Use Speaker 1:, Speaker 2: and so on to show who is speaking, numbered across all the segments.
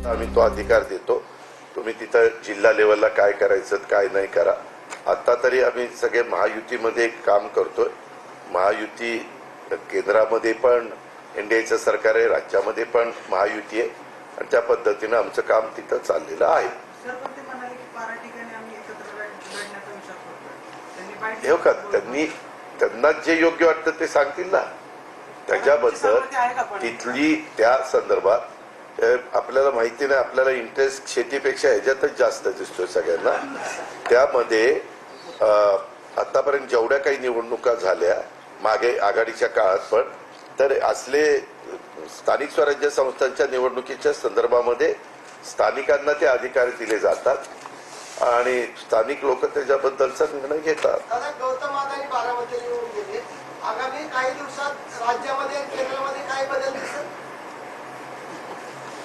Speaker 1: आम्ही तो अधिकार देतो. तुम्ही तिथं जिल्हा लेवलला काय करायचं काय नाही करा. आता तरी आम्ही सगळे महायुतीमध्ये काम करतोय. महायुती केंद्रामध्ये पण एनडीएचं सरकार आहे, राज्यामध्ये पण महायुती आहे आणि त्या पद्धतीनं आमचं काम तिथं चाललेलं आहे. हे का त्यांना जे योग्य वाटतं ते सांगतील ना. त्याच्याबद्दल तिथली त्या संदर्भात आपल्याला माहिती नाही. आपल्याला इंटरेस्ट शेतीपेक्षा ह्याच्यातच जास्त दिसतोय सगळ्यांना. त्यामध्ये आतापर्यंत जेवढ्या काही निवडणुका झाल्या मागे आघाडीच्या काळात पण, तर असले स्थानिक स्वराज्य संस्थांच्या निवडणुकीच्या संदर्भामध्ये स्थानिकांना ते अधिकार दिले जातात आणि स्थानिक लोक त्याच्याबद्दलचा निर्णय घेतात.
Speaker 2: गौतम अदानी बारामती निवडून गेले. आगामी काही दिवसात राज्यामध्ये केंद्रामध्ये काय बदल दिसेल?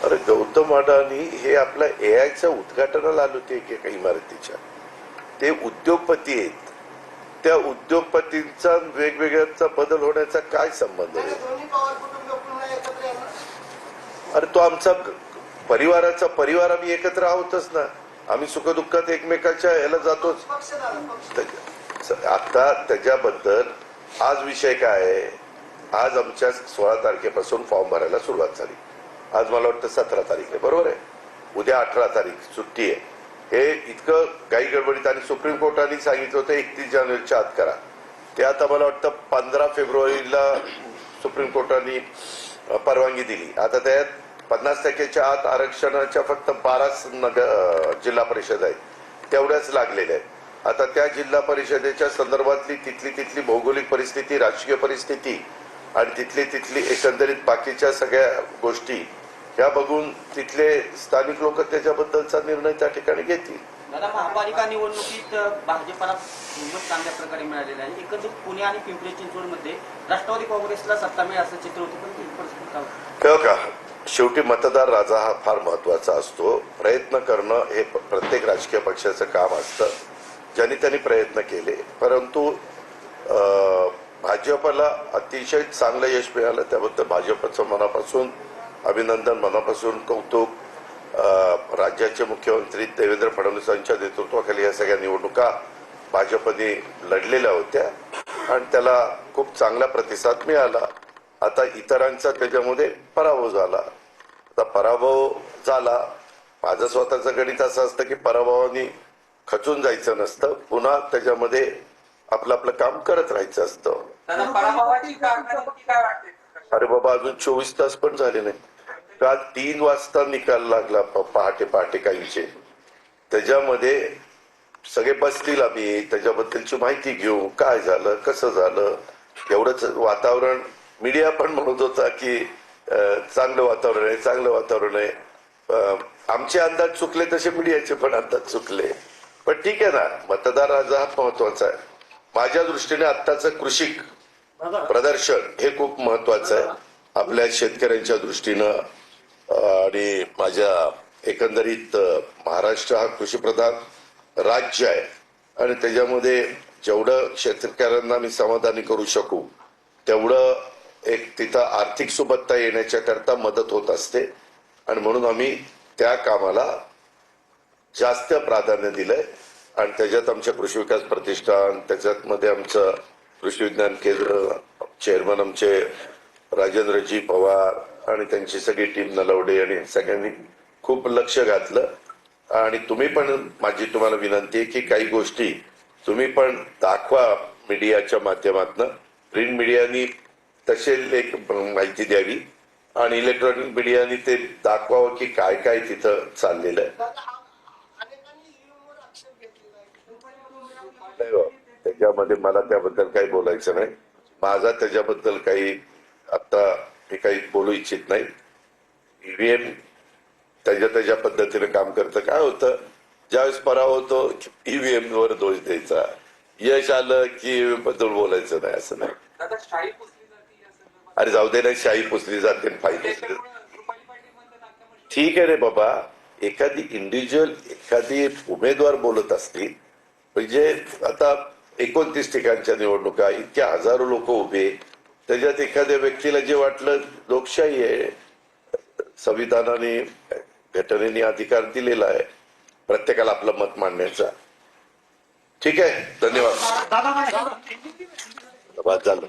Speaker 1: अरे गौतम अदानी हे आपल्या एआयच्या उद्घाटनाला आले होते एका इमारतीच्या. ते उद्योगपती आहेत. त्या उद्योगपतींचा वेगवेगळ्याचा बदल होण्याचा काय संबंध आहे? अरे तो आमचा परिवाराचा परिवार, आम्ही एकत्र आहोतच ना. आम्ही सुखदुःखात एकमेकाच्या ह्याला जातोच. आता त्याच्याबद्दल आज विषय काय आहे? आज आमच्या 16 तारखेपासून फॉर्म भरायला सुरुवात झाली. आज मला वाटतं 17 तारीख आहे, बरोबर आहे. उद्या 18 तारीख सुट्टी आहे. हे इतकं काही गडबडीत आणि सुप्रीम कोर्टाने सांगितलं होतं 31 जानेवारीच्या आत करा. ते आता मला वाटतं 15 फेब्रुवारीला सुप्रीम कोर्टाने परवानगी दिली. आता त्यात 50% आत आरक्षणाच्या फक्त 12 जिल्हा परिषद आहेत, तेवढ्याच लागलेल्या आहेत. आता त्या जिल्हा परिषदेच्या संदर्भातली तिथली भौगोलिक परिस्थिती, राजकीय परिस्थिती आणि तिथली एकंदरीत बाकीच्या सगळ्या गोष्टी ह्या बघून तिथले स्थानिक लोक त्याच्याबद्दलचा निर्णय त्या ठिकाणी घेतील.
Speaker 3: दादा, महापालिका निवडणुकीत भाजपला चांगल्या प्रकारे मिळालेला आहे. एकंदरीत पुणे आणि पिंपरी चिंचवडमध्ये राष्ट्रवादी काँग्रेसला सत्ता मिळेल असं चित्र होतं, पण
Speaker 1: का शेवटी मतदार राजा हा फार महत्वाचा असतो. प्रयत्न करणं हे प्रत्येक राजकीय पक्षाचं काम असतं. ज्यांनी त्यांनी प्रयत्न केले, परंतु भाजपला अतिशय चांगलं यश मिळालं. त्याबद्दल भाजपचं मनापासून अभिनंदन, मनापासून कौतुक. राज्याचे मुख्यमंत्री देवेंद्र फडणवीसांच्या नेतृत्वाखाली या सगळ्या निवडणुका भाजपने लढलेल्या होत्या आणि त्याला खूप चांगला प्रतिसाद मिळाला. आता इतरांचा त्याच्यामध्ये पराभव झाला. आता पराभव झाला. माझं स्वतःचं गणित असं असतं की पराभवाने खचून जायचं नसतं, पुन्हा त्याच्यामध्ये आपलं काम करत राहायचं असतं. अरे बाबा, अजून 24 तास पण झाले नाही. काल 3 वाजता निकाल लागला पहाटे काहींचे. त्याच्यामध्ये सगळे बसतील, आम्ही त्याच्याबद्दलची माहिती घेऊ, काय झालं कसं झालं. एवढंच वातावरण मीडिया पण म्हणत होता की चांगलं वातावरण आहे. आमचे अंदाज चुकले तसे मीडियाचे पण अंदाज चुकले. पण ठीक आहे ना, मतदार राजा हा महत्वाचा आहे. माझ्या दृष्टीने आत्ताचं कृषिक प्रदर्शन हे खूप महत्वाचं आहे आपल्या शेतकऱ्यांच्या दृष्टीनं. आणि माझ्या एकंदरीत महाराष्ट्र हा कृषीप्रधान राज्य आहे आणि त्याच्यामध्ये जेवढं शेतकऱ्यांना मी समाधानी करू शकू तेवढं एक तिथं आर्थिक सुबत्ता येण्याच्या करता मदत होत असते. आणि म्हणून आम्ही त्या कामाला जास्त प्राधान्य दिलंय. आणि त्याच्यात आमच्या कृषी विकास प्रतिष्ठान, त्याच्यात मध्ये आमचं कृषी विज्ञान केंद्र, चेअरमन आमचे राजेंद्रजी पवार आणि त्यांची सगळी टीम, नलवडे आणि सगळ्यांनी खूप लक्ष घातलं. आणि तुम्ही पण, माझी तुम्हाला विनंती आहे की काही गोष्टी तुम्ही पण दाखवा मीडियाच्या माध्यमातून. प्रिंट मीडियानी तसे लेख माहिती द्यावी आणि इलेक्ट्रॉनिक मीडियानी ते दाखवावं की काय काय तिथं चाललेलं आहे. त्याच्यामध्ये मला त्याबद्दल काही बोलायचं नाही. माझा त्याच्याबद्दल काही आता हे काही बोलू इच्छित नाही. ईव्हीएम त्याच्या पद्धतीने काम करतं. काय होतं, ज्यावेळेस पराभव होतो ईव्हीएम वर दोष द्यायचा, यश आलं की ईव्हीएम बद्दल बोलायचं नाही, असं नाही. अरे जाऊ दे ना, शाही पुसली जाते फायदे. ठीक आहे रे बाबा, एखादी इंडिव्हिज्युअल एखादी उमेदवार बोलत असतील, म्हणजे आता 29 ठिकाणच्या निवडणुका, इतक्या हजारो लोक उभे, त्याच्यात एखाद्या व्यक्तीला जे वाटलं लोकशाही आहे, संविधानाने घटनेने अधिकार दिलेला आहे प्रत्येकाला आपलं मत मांडण्याचा. ठीक आहे, धन्यवाद.
Speaker 4: दादा
Speaker 1: बस झालं.